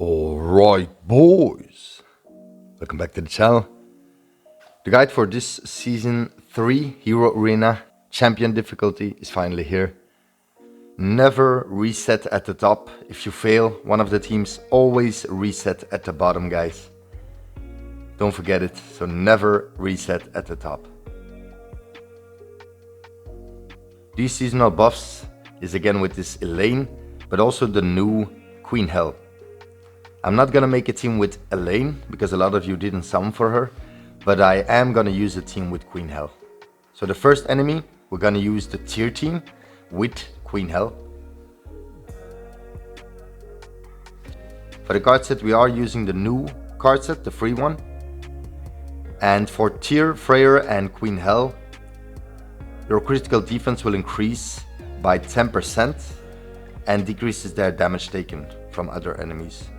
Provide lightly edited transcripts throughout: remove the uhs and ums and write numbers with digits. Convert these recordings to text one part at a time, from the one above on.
Alright boys, welcome back to the channel. The guide for this season 3 Hero Arena Champion difficulty is finally here. Never reset at the top. If you fail one of the teams, always reset at the bottom, guys. Don't forget it, so never reset at the top. These seasonal buffs is again with this Elaine, but also the new Queen Hel. I'm not gonna make a team with Elaine because a lot of you didn't summon for her, but I am gonna use a team with Queen Hel. So the first enemy, we're gonna use the tier team with Queen Hel. For the card set, we are using the new card set, the free one. And for tier, Freyr and Queen Hel, your critical defense will increase by 10% and decreases their damage taken from other enemies.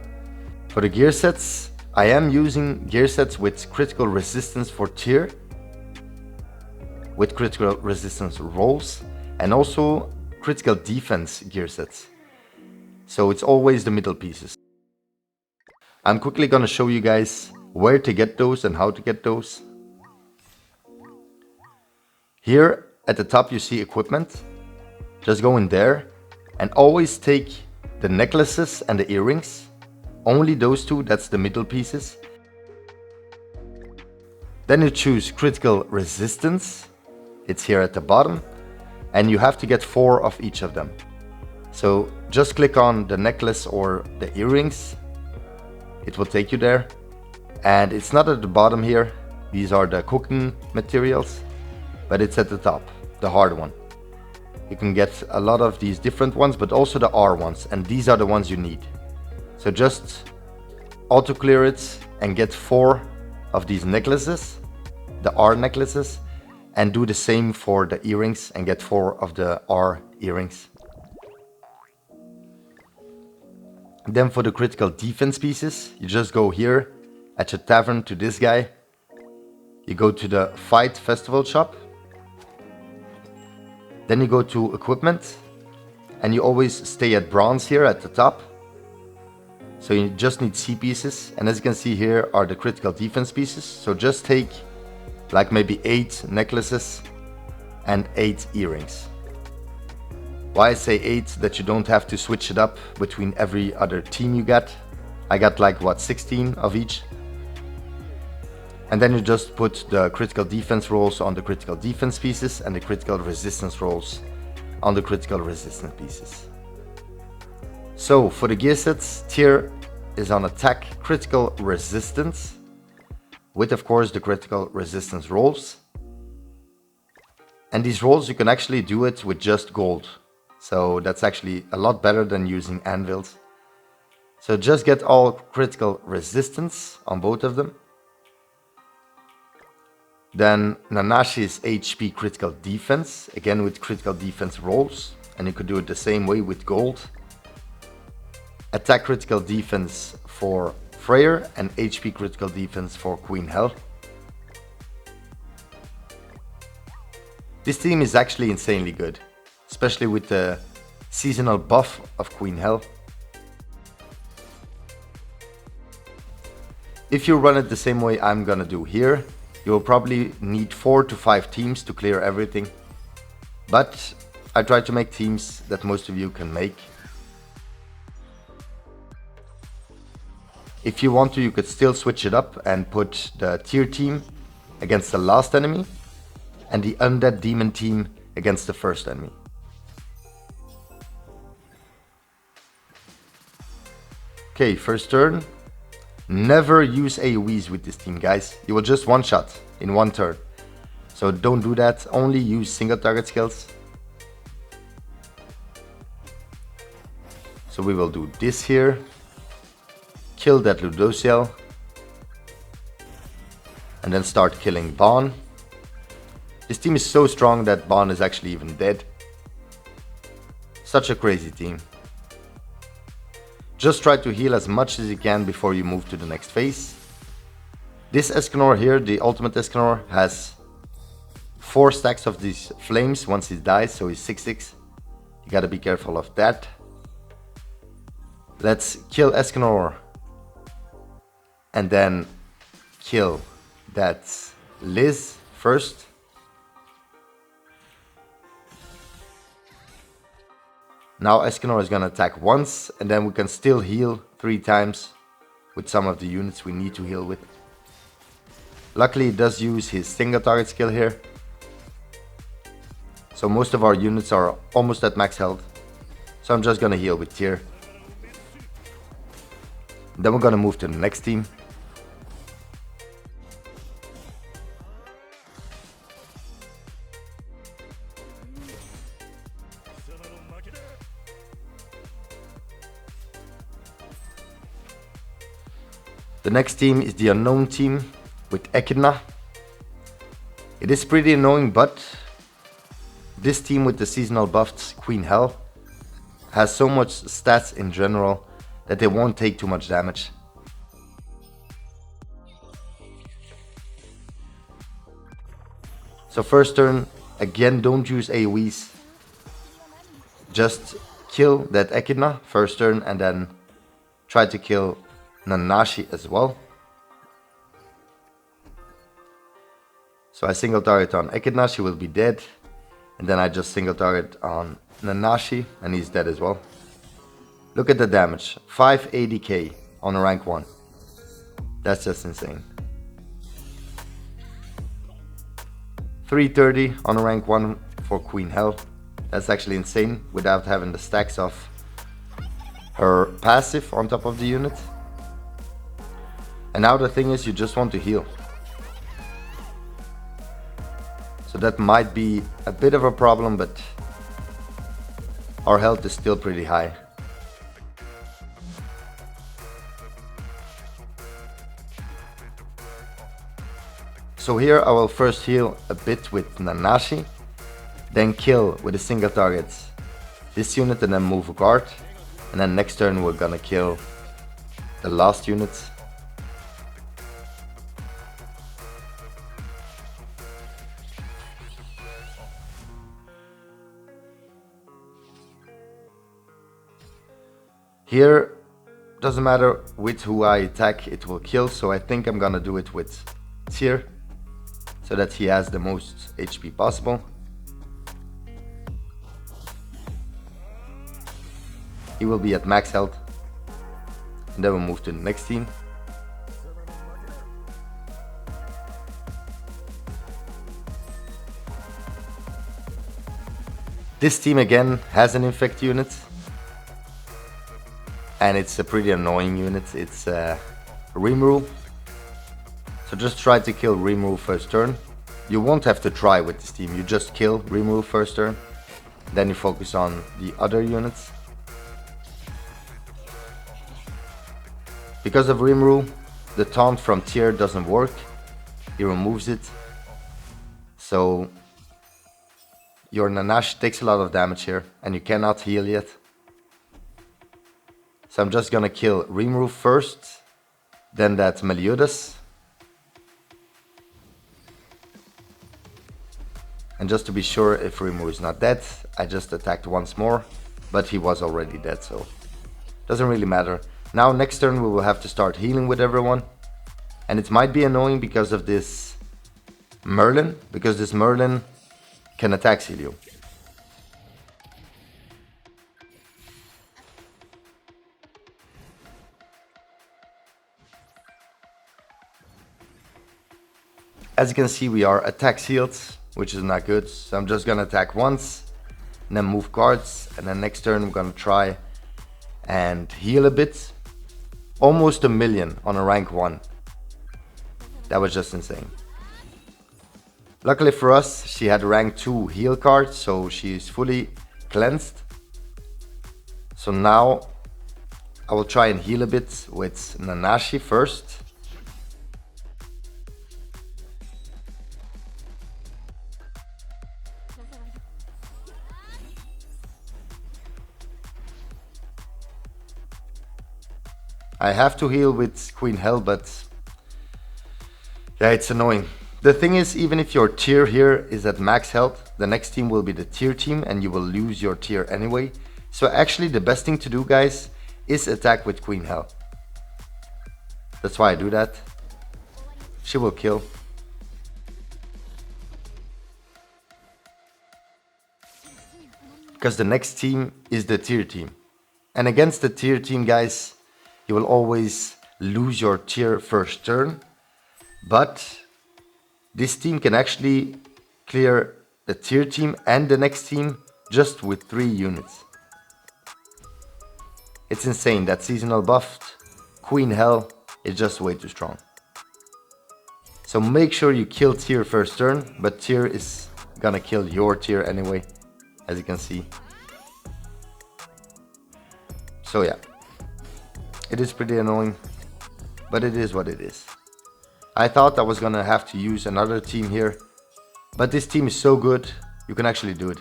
For the gear sets, I am using gear sets with critical resistance for tier, with critical resistance rolls, and also critical defense gear sets. So it's always the middle pieces. I'm quickly gonna show you guys where to get those and how to get those. Here at the top you see equipment. Just go in there and always take the necklaces and the earrings. Only those two, that's the middle pieces. Then you choose critical resistance. It's here at the bottom. And you have to get 4 of each of them. So just click on the necklace or the earrings. It will take you there. And it's not at the bottom here. These are the cooking materials. But it's at the top, the hard one. You can get a lot of these different ones, but also the R ones. And these are the ones you need. So just auto clear it and get 4 of these necklaces, the R necklaces, and do the same for the earrings and get 4 of the R earrings. Then for the critical defense pieces, you just go here at your tavern to this guy. You go to the Fight Festival shop. Then you go to equipment and you always stay at bronze here at the top. So you just need C pieces, and as you can see here are the critical defense pieces. So just take like maybe 8 necklaces and 8 earrings. Why I say 8? That you don't have to switch it up between every other team you get. I got like what, 16 of each. And then you just put the critical defense rolls on the critical defense pieces and the critical resistance rolls on the critical resistance pieces. So for the gear sets, tier is on attack critical resistance, with of course the critical resistance rolls. And these rolls you can actually do it with just gold. So that's actually a lot better than using anvils. So just get all critical resistance on both of them. Then Nanashi's HP critical defense, again with critical defense rolls. And you could do it the same way with gold. Attack critical defense for Freyr and HP critical defense for Queen Hel. This team is actually insanely good, especially with the seasonal buff of Queen Hel. If you run it the same way I'm gonna do here, you will probably need 4 to 5 teams to clear everything. But I try to make teams that most of you can make. If you want to, you could still switch it up and put the tier team against the last enemy and the undead demon team against the first enemy. Okay, first turn. Never use AoEs with this team, guys. You will just one shot in one turn. So don't do that. Only use single target skills. So we will do this here. Kill that Ludociel. And then start killing Bon. This team is so strong that Bon is actually even dead. Such a crazy team. Just try to heal as much as you can before you move to the next phase. This Escanor here, the ultimate Escanor, has 4 stacks of these flames once he dies, so he's 6/6. You gotta be careful of that. Let's kill Escanor and then kill that Liz first. Now Escanor is gonna attack once, and then we can still heal 3 times with some of the units we need to heal with. Luckily, he does use his single target skill here. So most of our units are almost at max health. So I'm just gonna heal with Tyr. Then we're gonna move to the next team. The next team is the unknown team with Echidna. It is pretty annoying, but this team with the seasonal buffed Queen Hel has so much stats in general that they won't take too much damage. So first turn, again, don't use AoEs. Just kill that Echidna first turn and then try to kill Nanashi as well. So I single target on Echidna, she will be dead. And then I just single target on Nanashi and he's dead as well. Look at the damage, 580k on a rank 1. That's just insane. 330 on a rank 1 for Queen Hel. That's actually insane without having the stacks of her passive on top of the unit. And now the thing is, you just want to heal. So that might be a bit of a problem, but our health is still pretty high. So here I will first heal a bit with Nanashi, then kill with a single target this unit and then move a guard. And then next turn we're gonna kill the last unit. Here, doesn't matter with who I attack, it will kill, so I think I'm gonna do it with Tyr, so that he has the most HP possible. He will be at max health. And then we'll move to the next team. This team again has an infect unit. And it's a pretty annoying unit. It's Rimuru. So just try to kill Rimuru first turn. You won't have to try with this team. You just kill Rimuru first turn. Then you focus on the other units. Because of Rimuru, the taunt from Tyr doesn't work. He removes it. So your Nanashi takes a lot of damage here and you cannot heal yet. So I'm just gonna kill Rimuru first, then that Meliodas. And just to be sure if Rimuru is not dead, I just attacked once more, but he was already dead, so doesn't really matter. Now next turn we will have to start healing with everyone. And it might be annoying because of this Merlin, because this Merlin can attack heal you. As you can see, we are attack sealed, which is not good. So I'm just gonna attack once, and then move cards, and then next turn I'm gonna try and heal a bit. Almost 1,000,000 on a rank 1. That was just insane. Luckily for us, she had a rank 2 heal card, so she is fully cleansed. So now I will try and heal a bit with Nanashi first. I have to heal with Queen Hel, but yeah, it's annoying. The thing is, even if your tier here is at max health, the next team will be the tier team and you will lose your tier anyway. So actually the best thing to do, guys, is attack with Queen Hel. That's why I do that. She will kill. Because the next team is the tier team. And against the tier team, guys, you will always lose your tier first turn. But this team can actually clear the tier team and the next team just with 3 units. It's insane. That seasonal buffed Queen Hell is just way too strong. So make sure you kill tier first turn, but tier is gonna kill your tier anyway, as you can see. So yeah, it is pretty annoying, but it is what it is. I thought I was gonna have to use another team here, but this team is so good, you can actually do it.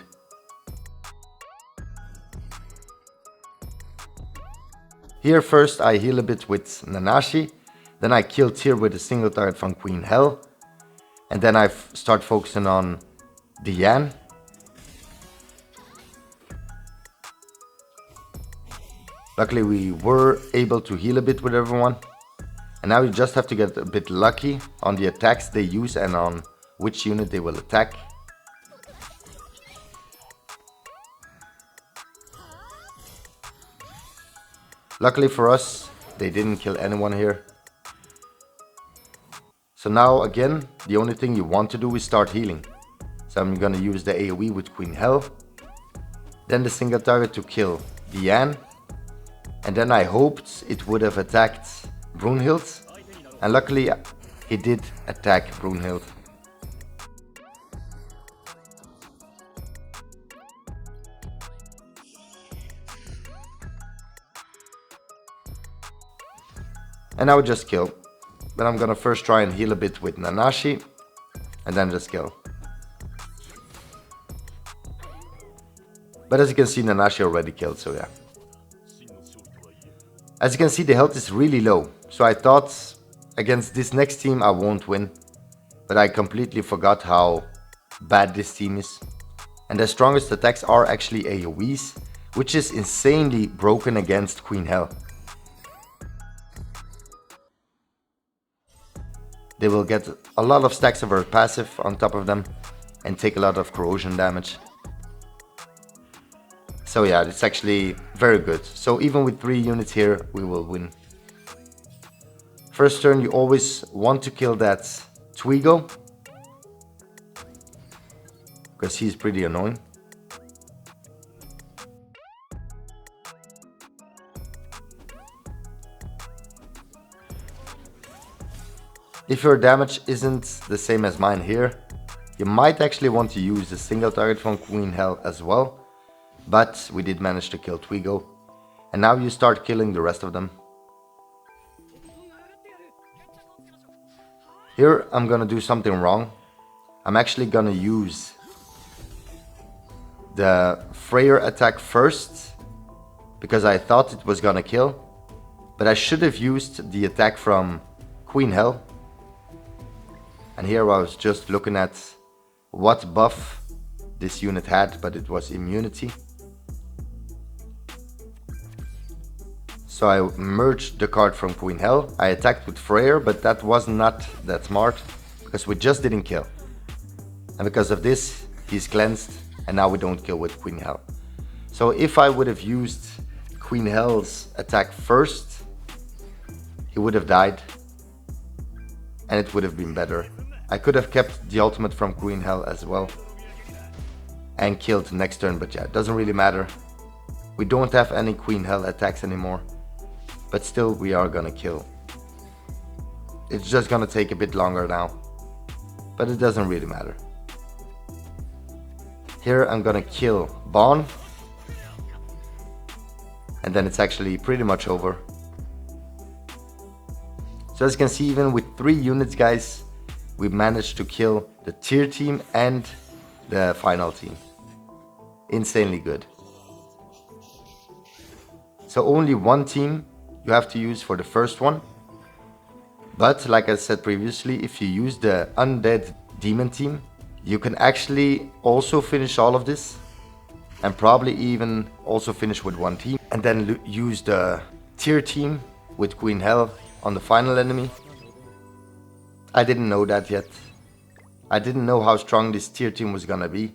Here first I heal a bit with Nanashi, then I kill tier with a single target from Queen Hell, and then I start focusing on Diane. Luckily we were able to heal a bit with everyone, and now you just have to get a bit lucky on the attacks they use and on which unit they will attack. Luckily for us, they didn't kill anyone here. So now again, the only thing you want to do is start healing. So I'm gonna use the AoE with Queen Hell, then the single target to kill Diane, and then I hoped it would have attacked Brunhild, and luckily he did attack Brunhild. And I would just kill. But I'm gonna first try and heal a bit with Nanashi, and then just kill. But as you can see, Nanashi already killed, so yeah. As you can see, the health is really low, so I thought against this next team I won't win. But I completely forgot how bad this team is. And the strongest attacks are actually AoEs, which is insanely broken against Queen Hell. They will get a lot of stacks of her passive on top of them and take a lot of corrosion damage. So yeah, it's actually very good. So even with 3 units here, we will win. First turn, you always want to kill that Twigo, because he's pretty annoying. If your damage isn't the same as mine here, you might actually want to use the single target from Queen Hell as well, but we did manage to kill Twigo, and now you start killing the rest of them. Here I'm gonna do something wrong. I'm actually gonna use the Freyr attack first, because I thought it was gonna kill, but I should have used the attack from Queen Hell. And here I was just looking at what buff this unit had, but it was immunity. So I merged the card from Queen Hell. I attacked with Freyr, but that was not that smart, because we just didn't kill. And because of this, he's cleansed, and now we don't kill with Queen Hell. So if I would have used Queen Hell's attack first, he would have died, and it would have been better. I could have kept the ultimate from Queen Hell as well and killed next turn, but yeah, it doesn't really matter. We don't have any Queen Hell attacks anymore, but still we are gonna kill. It's just gonna take a bit longer now, but it doesn't really matter. Here I'm gonna kill Bon, and then it's actually pretty much over. So as you can see, even with 3 units, guys, we managed to kill the tier team and the final team. Insanely good. So only 1 team you have to use for the first one. But like I said previously, if you use the undead demon team, you can actually also finish all of this, and probably even also finish with 1 team, and then use the tier team with Queen Hell on the final enemy. I didn't know that yet. I didn't know how strong this tier team was gonna be.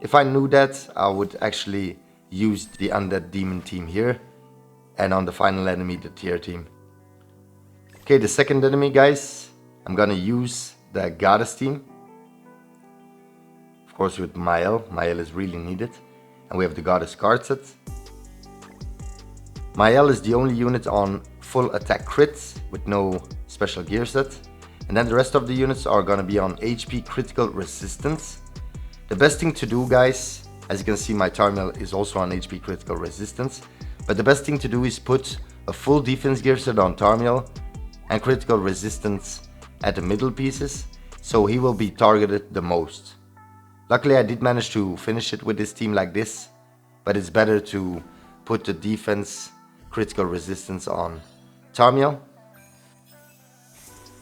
If I knew that, I would actually use the undead demon team here, and on the final enemy the tier team. Okay, the second enemy, guys, I'm gonna use the goddess team. Of course with Mael. Mael is really needed. And we have the goddess card set. Mael is the only unit on full attack crits with no special gear set. And then the rest of the units are gonna be on HP critical resistance. The best thing to do, guys, as you can see, my Tarmiel is also on HP critical resistance. But the best thing to do is put a full defense gear set on Tarmiel and critical resistance at the middle pieces, so he will be targeted the most. Luckily I did manage to finish it with this team like this, but it's better to put the defense critical resistance on Tarmiel.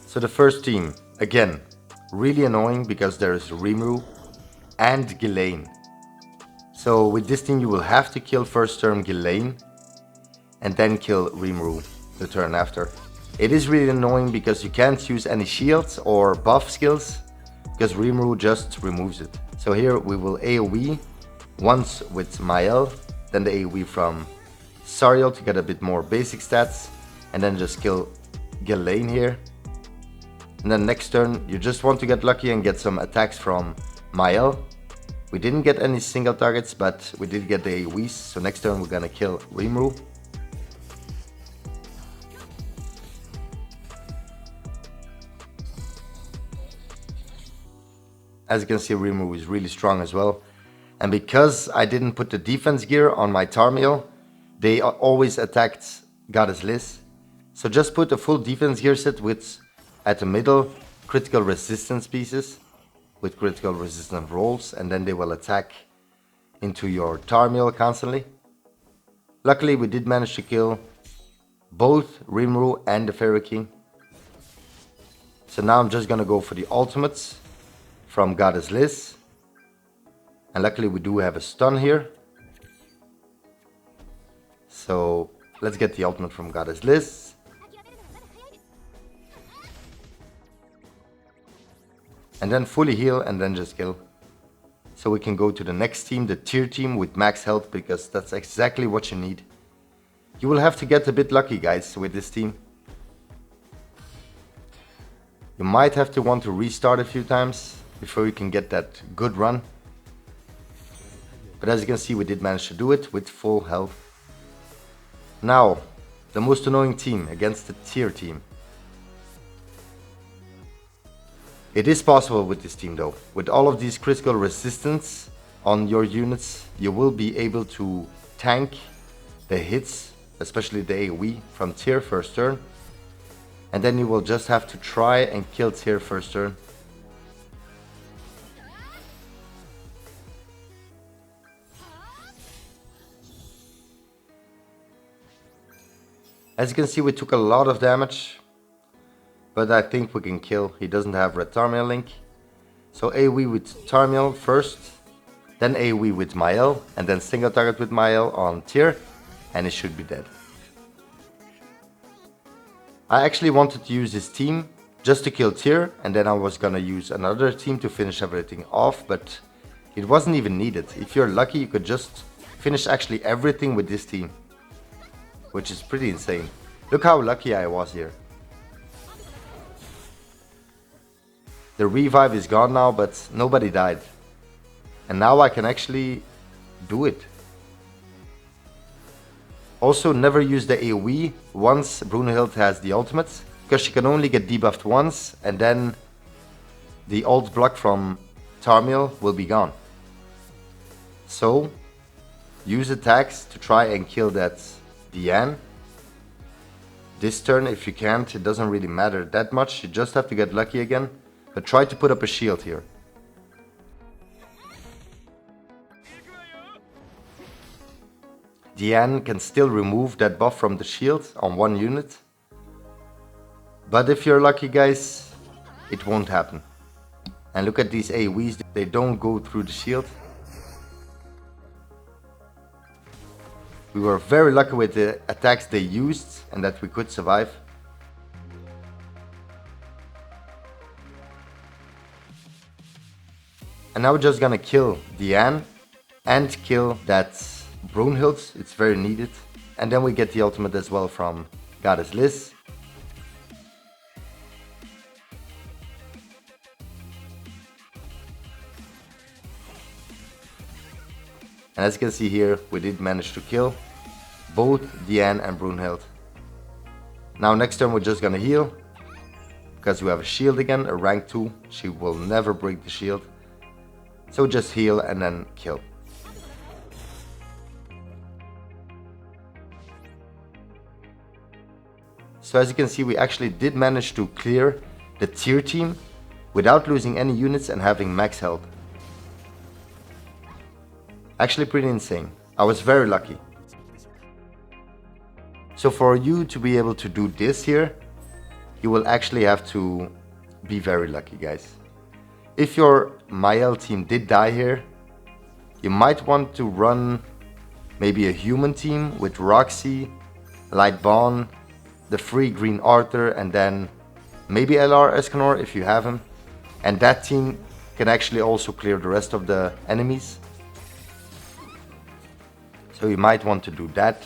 So the first team, again, really annoying because there is Rimuru and Ghislaine. So with this team you will have to kill first turn Ghislaine and then kill Rimuru the turn after. It is really annoying because you can't use any shields or buff skills because Rimuru just removes it. So here we will AoE once with Mael, then the AoE from Sariel to get a bit more basic stats, and then just kill Ghislaine here. And then next turn you just want to get lucky and get some attacks from Mael. We didn't get any single targets, but we did get the AoEs, so next turn we're gonna kill Rimuru. As you can see, Rimuru is really strong as well. And because I didn't put the defense gear on my Tarmiel, they always attacked Goddess Liz. So just put a full defense gear set with, at the middle, critical resistance pieces with critical resistant rolls, and then they will attack into your Tarmiel constantly. Luckily we did manage to kill both Rimuru and the Fairy King. So now I'm just gonna go for the ultimates from Goddess Liz. And luckily we do have a stun here. So let's get the ultimate from Goddess Liz. And then fully heal and then just kill. So we can go to the next team, the tier team with max health, because that's exactly what you need. You will have to get a bit lucky, guys, with this team. You might have to want to restart a few times before you can get that good run. But as you can see, we did manage to do it with full health. Now, the most annoying team against the tier team. It is possible with this team though. With all of these critical resistance on your units, you will be able to tank the hits, especially the AoE from tier first turn. And then you will just have to try and kill tier first turn. As you can see, we took a lot of damage, but I think we can kill. He doesn't have red Tarmiel link. So AoE with Tarmiel first, then AoE with Mael, and then single target with Mael on tier, and he should be dead. I actually wanted to use this team just to kill tier, and then I was gonna use another team to finish everything off, but it wasn't even needed. If you're lucky, you could just finish actually everything with this team, which is pretty insane. Look how lucky I was here. The revive is gone now, but nobody died. And now I can actually do it. Also, never use the AoE once Brunhild has the ultimate, because she can only get debuffed once, and then the ult block from Tarmiel will be gone. So, use attacks to try and kill that Diane. This turn, if you can't, it doesn't really matter that much, you just have to get lucky again. But try to put up a shield here. Diane can still remove that buff from the shield on one unit. But if you're lucky, guys, it won't happen. And look at these AoEs, they don't go through the shield. We were very lucky with the attacks they used and that we could survive. And now we're just gonna kill Diane and kill that Brunhild, it's very needed. And then we get the ultimate as well from Goddess Liz. And as you can see here, we did manage to kill both Diane and Brunhild. Now next turn we're just gonna heal, because we have a shield again, a rank 2. She will never break the shield. So just heal and then kill. So as you can see, we actually did manage to clear the tier team without losing any units and having max health. Actually pretty insane. I was very lucky. So for you to be able to do this here, you will actually have to be very lucky, guys. If your Mael team did die here, you might want to run maybe a human team with Roxy, Light Bond, the free green Arthur, and then maybe LR Escanor if you have him. And that team can actually also clear the rest of the enemies. So you might want to do that.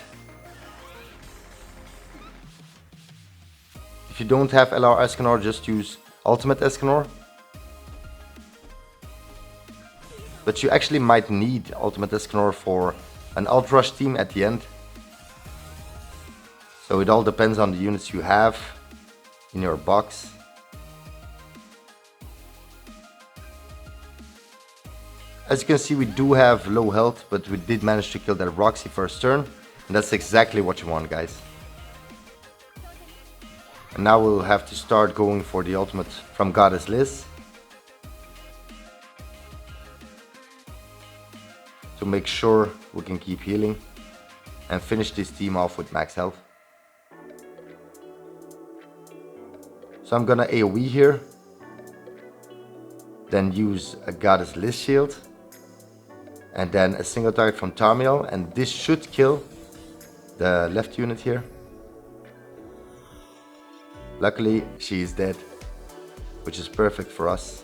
If you don't have LR Escanor, just use Ultimate Escanor. But you actually might need Ultimate Escanor for an Alt Rush team at the end. So it all depends on the units you have in your box. As you can see, we do have low health, but we did manage to kill that Roxy first turn. And that's exactly what you want, guys. And now we'll have to start going for the ultimate from Goddess Liz. To make sure we can keep healing and finish this team off with max health. So I'm gonna AoE here, then use a Goddess Liz shield, and then a single target from Tamiel, and this should kill the left unit here. Luckily she is dead, which is perfect for us.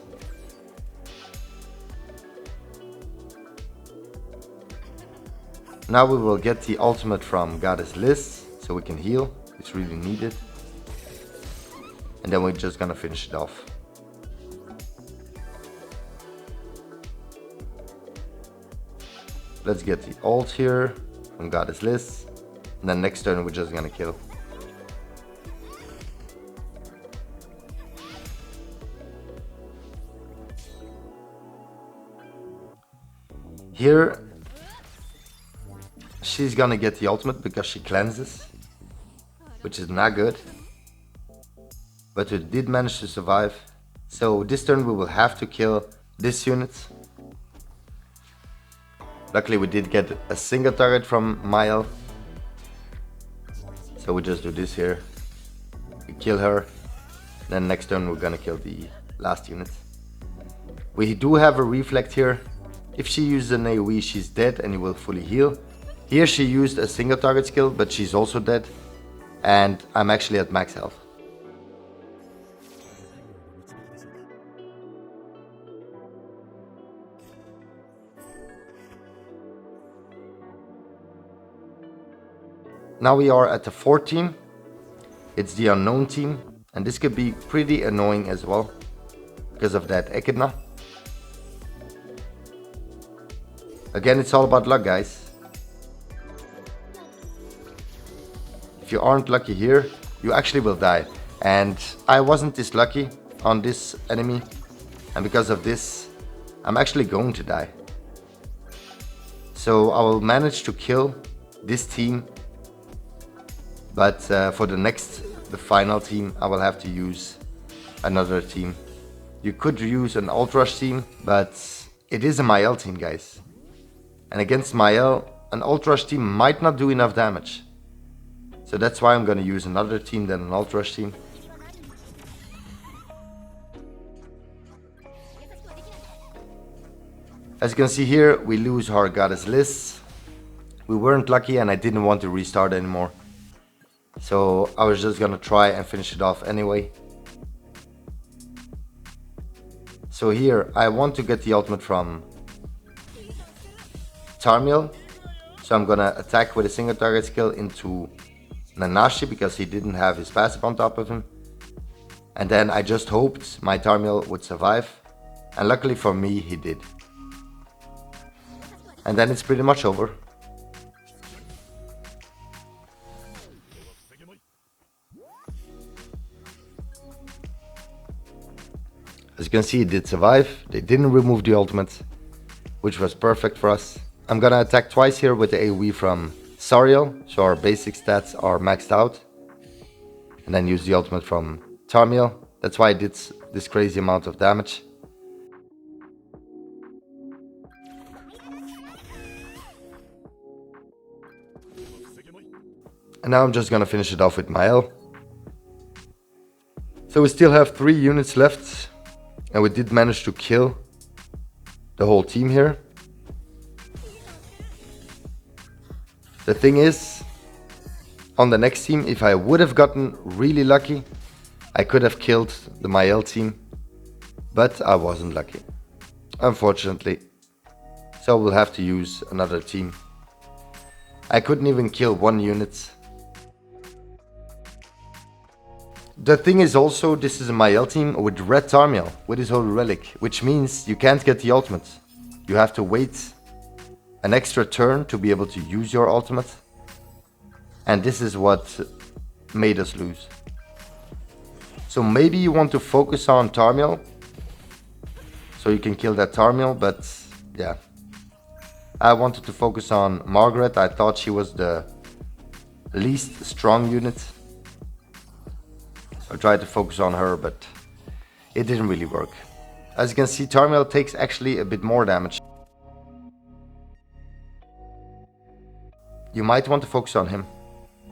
Now we will get the ultimate from Goddess Liz, so we can heal, it's really needed. And then we're just gonna finish it off. Let's get the ult here from Goddess Liz, and then next turn we're just gonna kill. Here she's gonna get the ultimate because she cleanses, which is not good. But we did manage to survive. So this turn we will have to kill this unit. Luckily we did get a single target from Mael. So we just do this here. We kill her. Then next turn we're gonna kill the last unit. We do have a reflect here. If she uses an AoE, she's dead and you will fully heal. Here she used a single target skill, but she's also dead. And I'm actually at max health. Now we are at the fourth team. It's the unknown team, and this could be pretty annoying as well because of that Echidna. Again, it's all about luck, guys. If you aren't lucky here, you actually will die. And I wasn't this lucky on this enemy, and because of this, I'm actually going to die. So I will manage to kill this team. But for the final team, I will have to use another team. You could use an Alt Rush team, but it is a Mael team, guys. And against Mael, an Alt Rush team might not do enough damage. So that's why I'm gonna use another team than an Alt Rush team. As you can see here, we lose our Goddess Liz. We weren't lucky and I didn't want to restart anymore. So I was just gonna try and finish it off anyway. So here I want to get the ultimate from Tarmiel. So I'm gonna attack with a single target skill into Nanashi because he didn't have his passive on top of him. And then I just hoped my Tarmiel would survive. And luckily for me, he did. And then it's pretty much over. As you can see, it did survive. They didn't remove the ultimate, which was perfect for us. I'm gonna attack twice here with the AoE from Sariel, so our basic stats are maxed out. And then use the ultimate from Tarmiel. That's why I did this crazy amount of damage. And now I'm just gonna finish it off with Mael. So we still have 3 units left. And we did manage to kill the whole team here. The thing is, on the next team, if I would have gotten really lucky, I could have killed the Mael team. But I wasn't lucky, unfortunately. So we'll have to use another team. I couldn't even kill 1 unit. The thing is also, this is a Mael team with Red Tarmiel, with his Holy Relic, which means you can't get the ultimate. You have to wait an extra turn to be able to use your ultimate. And this is what made us lose. So maybe you want to focus on Tarmiel, so you can kill that Tarmiel, but yeah. I wanted to focus on Margaret. I thought she was the least strong unit. I tried to focus on her, but it didn't really work. As you can see, Tarmiel takes actually a bit more damage. You might want to focus on him.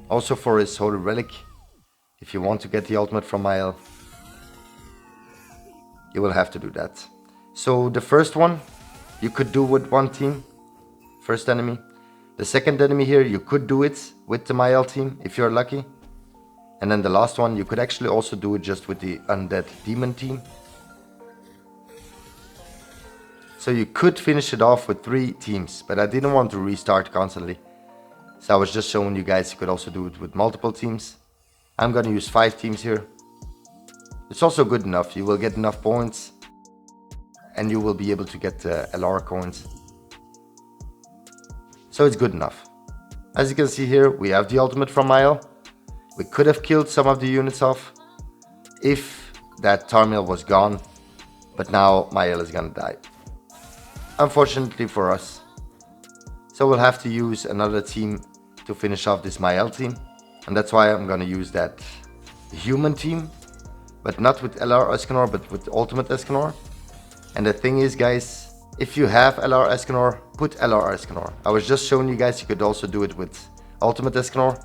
Also for his Holy Relic, if you want to get the ultimate from Mael, you will have to do that. So the first one, you could do with 1 team, first enemy. The second enemy here, you could do it with the Mael team, if you're lucky. And then the last one, you could actually also do it just with the Undead Demon team. So you could finish it off with 3 teams, but I didn't want to restart constantly. So I was just showing you guys you could also do it with multiple teams. I'm gonna use 5 teams here. It's also good enough, you will get enough points. And you will be able to get LR coins. So it's good enough. As you can see here, we have the ultimate from Mael. We could have killed some of the units off if that Tarmiel was gone, but now Mael is gonna die. Unfortunately for us. So we'll have to use another team to finish off this Mael team, and that's why I'm gonna use that human team, but not with LR Escanor, but with Ultimate Escanor. And the thing is, guys, if you have LR Escanor, put LR Escanor. I was just showing you guys you could also do it with Ultimate Escanor.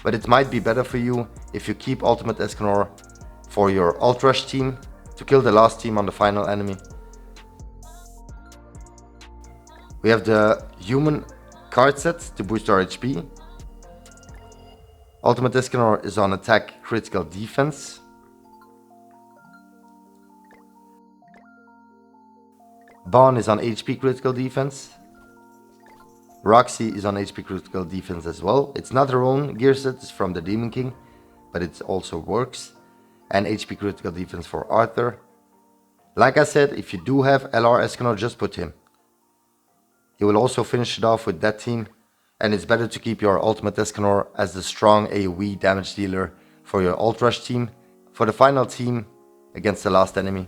But it might be better for you if you keep Ultimate Escanor for your Ult Rush team to kill the last team on the final enemy. We have the human card set to boost our HP. Ultimate Escanor is on attack, critical defense. Bon is on HP critical defense. Roxy is on HP critical defense as well. It's not her own gear set, it's from the Demon King, but it also works. And HP critical defense for Arthur. Like I said, if you do have LR Escanor, just put him. You will also finish it off with that team. And it's better to keep your Ultimate Escanor as the strong AoE damage dealer for your Ult Rush team, for the final team against the last enemy.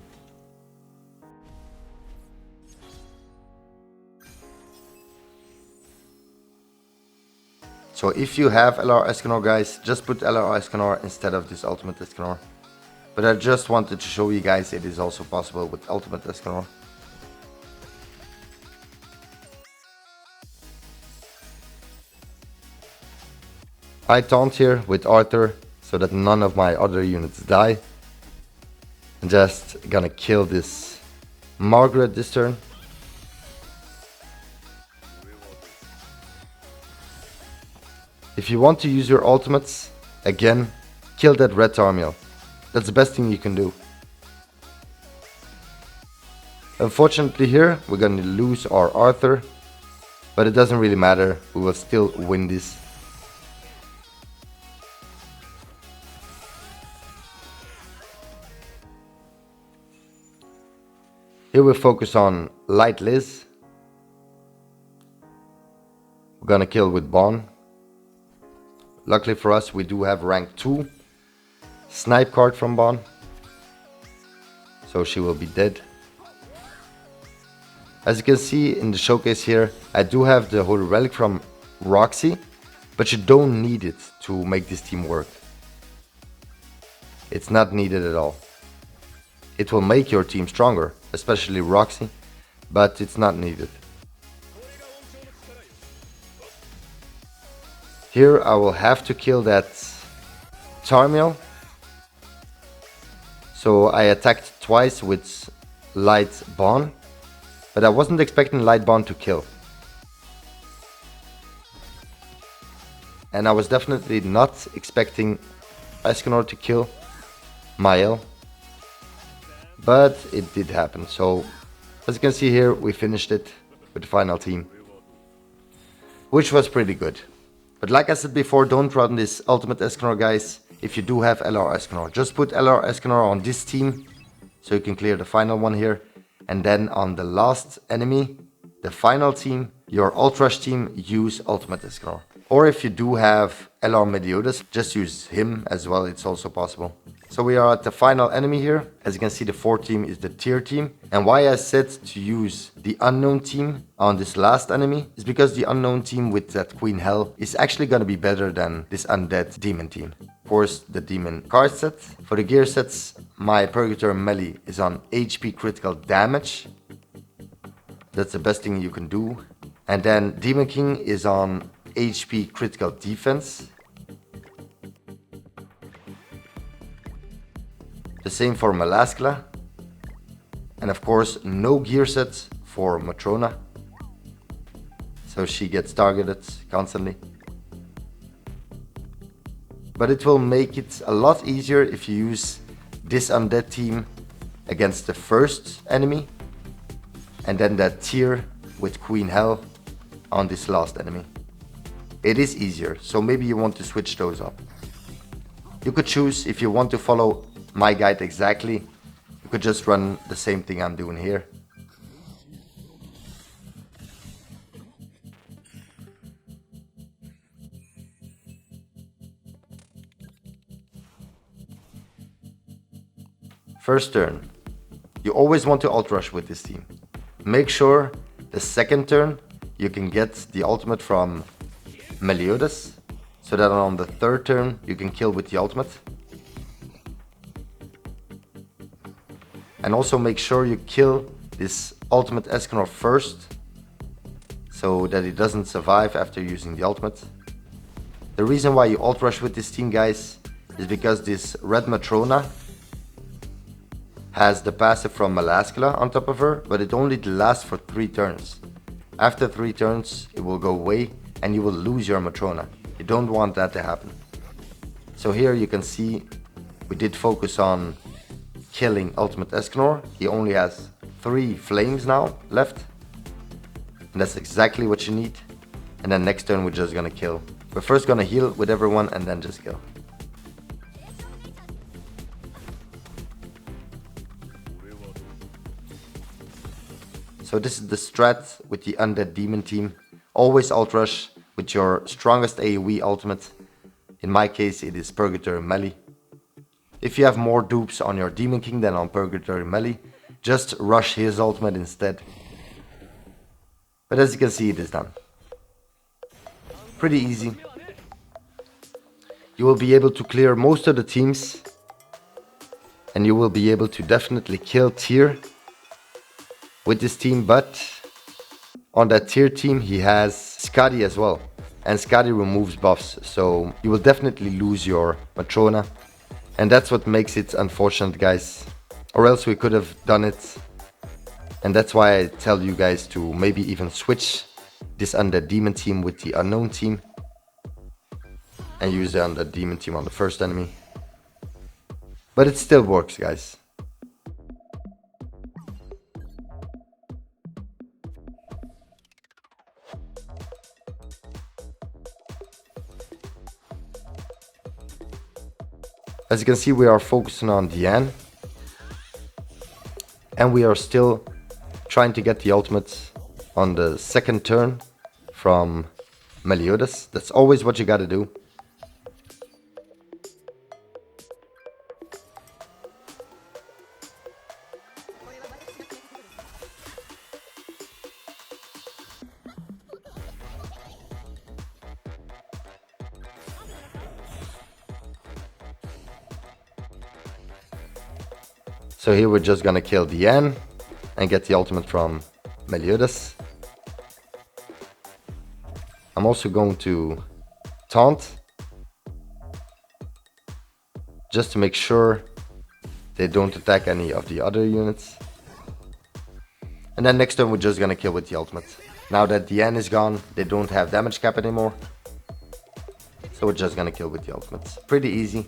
So if you have LR Escanor, guys, just put LR Escanor instead of this Ultimate Escanor. But I just wanted to show you guys it is also possible with Ultimate Escanor. I taunt here with Arthur so that none of my other units die. I'm just gonna kill this Margaret this turn. If you want to use your ultimates, again, kill that Red Tarmiel. That's the best thing you can do. Unfortunately here, we're gonna lose our Arthur, but it doesn't really matter, we will still win this. Here we focus on Light Liz. We're gonna kill with Bon. Luckily for us, we do have rank 2 snipe card from Bon, so she will be dead. As you can see in the showcase here, I do have the Holy Relic from Roxy, but you don't need it to make this team work. It's not needed at all. It will make your team stronger, especially Roxy, but it's not needed. Here I will have to kill that Tarmiel. So I attacked twice with Light Bon, but I wasn't expecting Light Bon to kill. And I was definitely not expecting Escanor to kill Mael, but it did happen. So as you can see here, we finished it with the final team, which was pretty good. But like I said before, don't run this Ultimate Escanor, guys, if you do have LR Escanor. Just put LR Escanor on this team, so you can clear the final one here. And then on the last enemy, the final team, your Ultrash team, use Ultimate Escanor. Or if you do have LR Meliodas, just use him as well, it's also possible. So we are at the final enemy here. As you can see, the 4th team is the tier team. And why I said to use the unknown team on this last enemy is because the unknown team with that Queen Hell is actually going to be better than this undead demon team. Of course, the demon card set. For the gear sets, my Purgatory Melee is on HP critical damage. That's the best thing you can do. And then Demon King is on HP critical defense. The same for Malaskla. And of course, no gear sets for Matrona. So she gets targeted constantly. But it will make it a lot easier if you use this undead team against the first enemy. And then that tier with Queen Hell on this last enemy. It is easier, so maybe you want to switch those up. You could choose, if you want to follow my guide exactly, you could just run the same thing I'm doing here. First turn, you always want to ult rush with this team. Make sure the second turn you can get the ultimate from Meliodas, so that on the third turn you can kill with the ultimate. And also make sure you kill this ultimate Escanor first, so that it doesn't survive after using the ultimate. The reason why you ult rush with this team, guys, is because this red Matrona has the passive from Malaskla on top of her, but it only lasts for 3 turns. After 3 turns, it will go away and you will lose your Matrona. You don't want that to happen. So here you can see we did focus on killing Ultimate Escanor. He only has 3 flames now left. And that's exactly what you need. And then next turn we're just gonna kill. We're first gonna heal with everyone and then just kill. So this is the strat with the undead demon team. Always ult rush with your strongest AoE ultimate. In my case it is Purgatory Melee. If you have more dupes on your Demon King than on Purgatory Melee, just rush his ultimate instead. But as you can see, it is done. Pretty easy. You will be able to clear most of the teams. And you will be able to definitely kill tier with this team, but on that tier team he has Skadi as well, and Skadi removes buffs, so you will definitely lose your Matrona, and that's what makes it unfortunate, guys, or else we could have done it. And that's why I tell you guys to maybe even switch this undead demon team with the unknown team and use the undead demon team on the first enemy, but it still works, guys. As you can see, we are focusing on Diane. And we are still trying to get the ultimate on the second turn from Meliodas. That's always what you gotta do. So here we're just gonna kill Diane and get the ultimate from Meliodas. I'm also going to taunt, just to make sure they don't attack any of the other units. And then next turn we're just gonna kill with the ultimate. Now that Diane is gone, they don't have damage cap anymore. So we're just gonna kill with the ultimates. Pretty easy.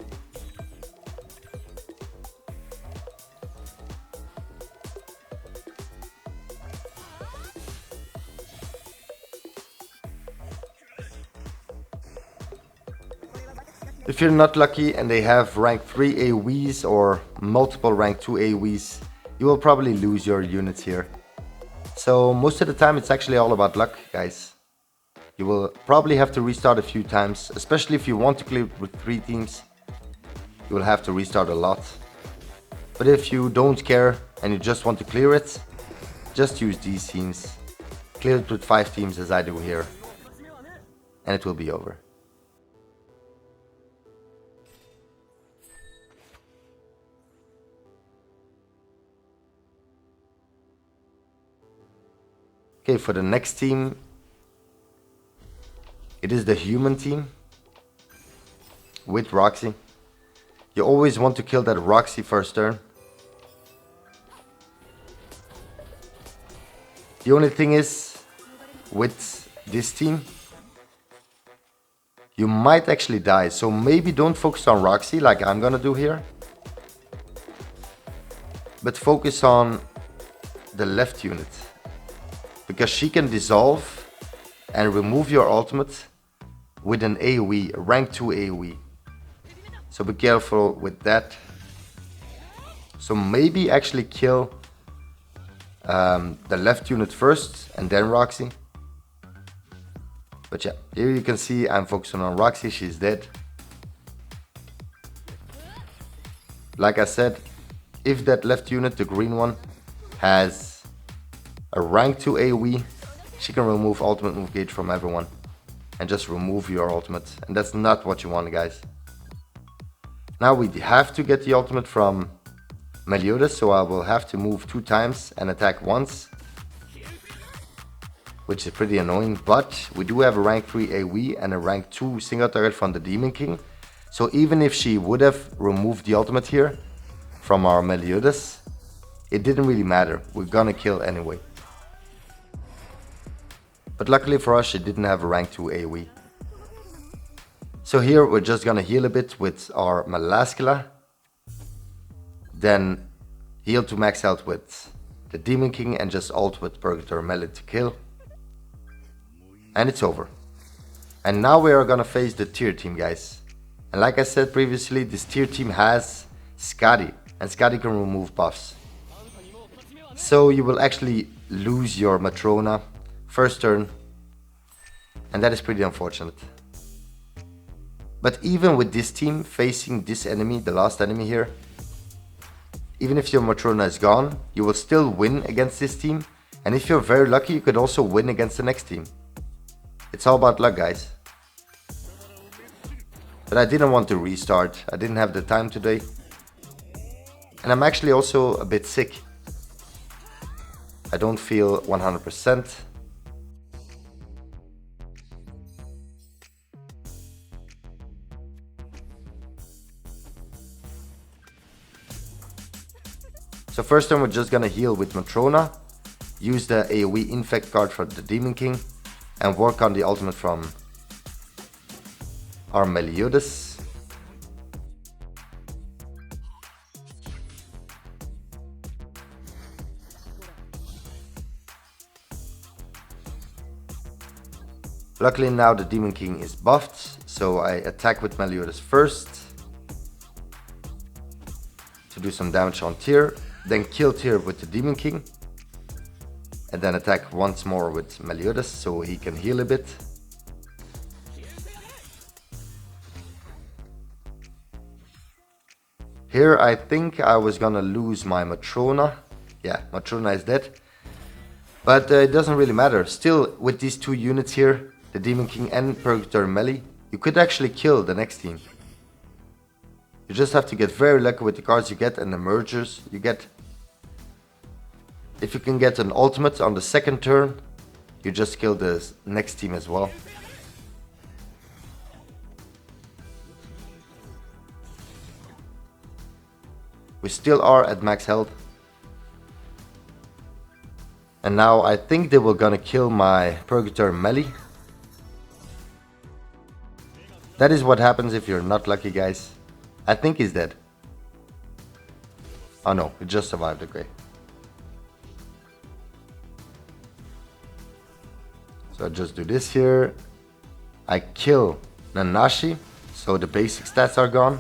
If you're not lucky and they have rank 3 AoEs or multiple rank 2 AoEs, you will probably lose your units here. So most of the time it's actually all about luck, guys. You will probably have to restart a few times, especially if you want to clear with 3 teams. You will have to restart a lot. But if you don't care and you just want to clear it, just use these teams. Clear it with 5 teams as I do here. And it will be over. Okay, for the next team, it is the human team with Roxy. You always want to kill that Roxy first turn. The only thing is, with this team, you might actually die. So maybe don't focus on Roxy like I'm gonna do here, but focus on the left unit. Because she can dissolve and remove your ultimate with an AoE, a rank 2 AoE. So be careful with that. So maybe actually kill the left unit first and then Roxy. But yeah, here you can see I'm focusing on Roxy, she's dead. Like I said, if that left unit, the green one, has a rank 2 AoE, she can remove ultimate move gauge from everyone and just remove your ultimate, and that's not what you want, guys. Now we have to get the ultimate from Meliodas, so I will have to move 2 times and attack once, which is pretty annoying, but we do have a rank 3 AoE and a rank 2 single target from the Demon King. So even if she would have removed the ultimate here from our Meliodas, it didn't really matter, we're gonna kill anyway. But luckily for us, she didn't have a rank 2 AoE. So here we're just gonna heal a bit with our Malascula. Then heal to max health with the Demon King and just ult with Purgator Melee to kill. And it's over. And now we are gonna face the tier team, guys. And like I said previously, this tier team has Skadi. And Skadi can remove buffs. So you will actually lose your Matrona first turn, and that is pretty unfortunate. But even with this team facing this enemy, the last enemy here, even if your Matrona is gone, you will still win against this team, and if you're very lucky, you could also win against the next team. It's all about luck, guys. But I didn't want to restart, I didn't have the time today, and I'm actually also a bit sick. I don't feel 100%. So first turn we're just gonna heal with Matrona, use the AoE infect card for the Demon King, and work on the ultimate from our Meliodas. Luckily now the Demon King is buffed, so I attack with Meliodas first. to do some damage on Tyr, then kill Tyr with the Demon King, and then attack once more with Meliodas so he can heal a bit. Here I think I was gonna lose my Matrona. Yeah, Matrona is dead. But it doesn't really matter. Still, with these two units here, the Demon King and Purgatory Melee, you could actually kill the next team. You just have to get very lucky with the cards you get and the mergers you get. If you can get an ultimate on the second turn, you just kill the next team as well. We still are at max health. And now I think they were gonna kill my Purgatory Melee. That is what happens if you're not lucky, guys. I think he's dead. Oh no, he just survived, okay. So I just do this here. I kill Nanashi, so the basic stats are gone.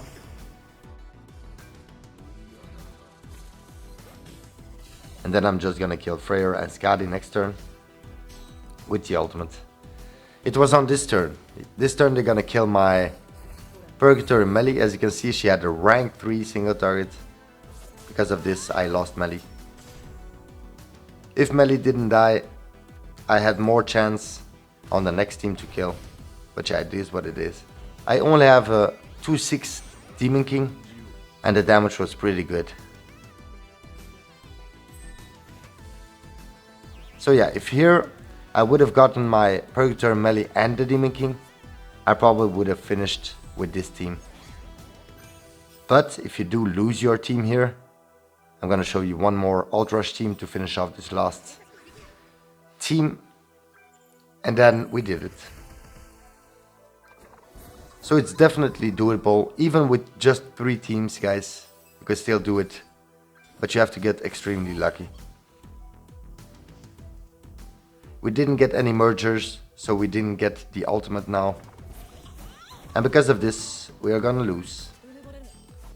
And then I'm just gonna kill Freyr and Skadi next turn with the ultimate. It was on this turn. This turn they're gonna kill my Purgatory Melee. As you can see, she had a rank 3 single target. Because of this, I lost Melee. If Melee didn't die, I had more chance on the next team to kill. But yeah, it is what it is. I only have a 2/6 Demon King, and the damage was pretty good. So yeah, if here I would have gotten my Purgatory Melee and the Demon King, I probably would have finished with this team. But if you do lose your team here, I'm gonna show you one more Alt Rush team to finish off this last team. And then we did it. So it's definitely doable, even with just 3 teams, guys. You can still do it, but you have to get extremely lucky. We didn't get any mergers, so we didn't get the ultimate now. And because of this, we are gonna lose.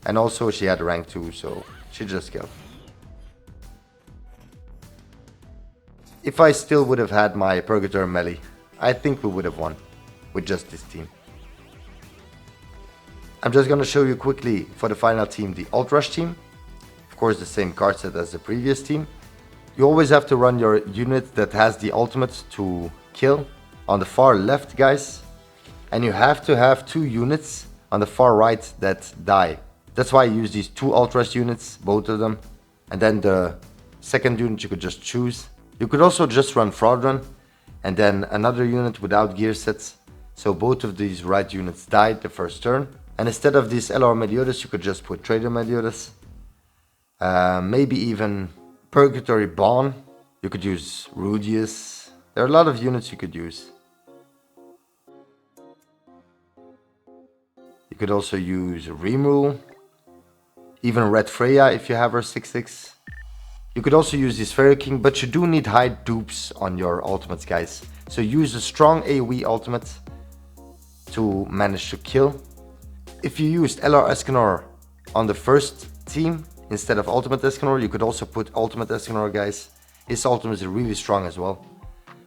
And also she had rank 2, so she just killed. If I still would have had my Purgatory Melee, I think we would have won with just this team. I'm just gonna show you quickly for the final team, the Alt Rush team. Of course, the same card set as the previous team. You always have to run your unit that has the ultimate to kill on the far left, guys. And you have to have 2 units on the far right that die. That's why I use these 2 Alt Rush units, both of them. And then the second unit you could just choose. You could also just run Fraud Run and then another unit without gear sets. So both of these right units died the first turn. And instead of this LR Meliodas, you could just put Trader Meliodas. Maybe even Purgatory Bond. You could use Rudius. There are a lot of units you could use. You could also use Rimuru. Even Red Freya if you have her 6/6. You could also use this Fairy King, but you do need high dupes on your ultimates, guys. So use a strong AoE ultimate to manage to kill. If you used LR Escanor on the first team instead of Ultimate Escanor, you could also put Ultimate Escanor, guys. His ultimate is really strong as well.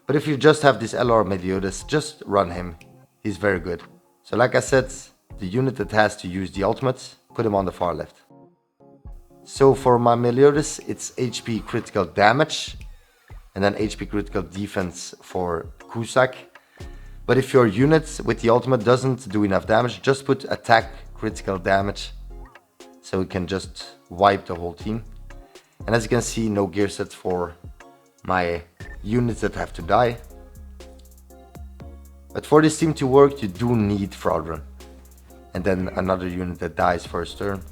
But if you just have this LR Meliodas, just run him. He's very good. So like I said, the unit that has to use the ultimate, put him on the far left. So for my Meliodas, it's HP critical damage and then HP critical defense for Cusack. But if your unit with the ultimate doesn't do enough damage, just put attack critical damage so it can just wipe the whole team. And as you can see, no gear sets for my units that have to die. But for this team to work, you do need Fraud Run. And then another unit that dies first turn.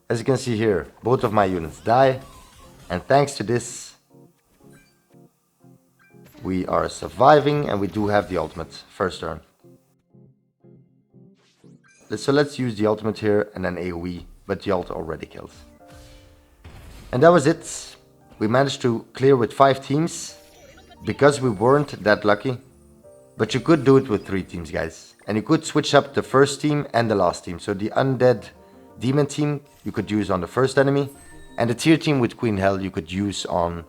As you can see here, both of my units die, and thanks to this, we are surviving and we do have the ultimate first turn. So let's use the ultimate here and then AoE, but the ult already kills. And that was it. We managed to clear with 5 teams. because we weren't that lucky. But you could do it with 3 teams, guys. And you could switch up the first team and the last team. So the undead demon team you could use on the first enemy, and the tier team with Queen Hell you could use on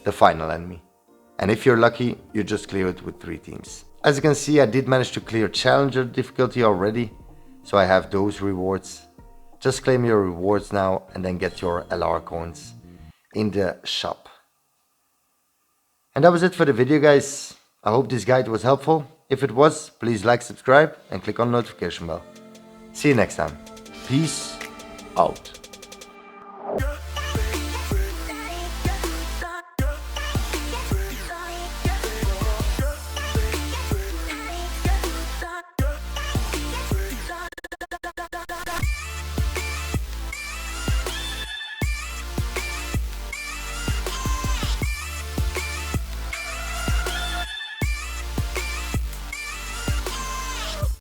the final enemy. And if you're lucky, you just clear it with 3 teams. As you can see, I did manage to clear Challenger difficulty already, so I have those rewards. Just claim your rewards now and then get your LR coins in the shop. And that was it for the video, guys. I hope this guide was helpful. If it was, please like, subscribe and click on the notification bell. See you next time. Peace out.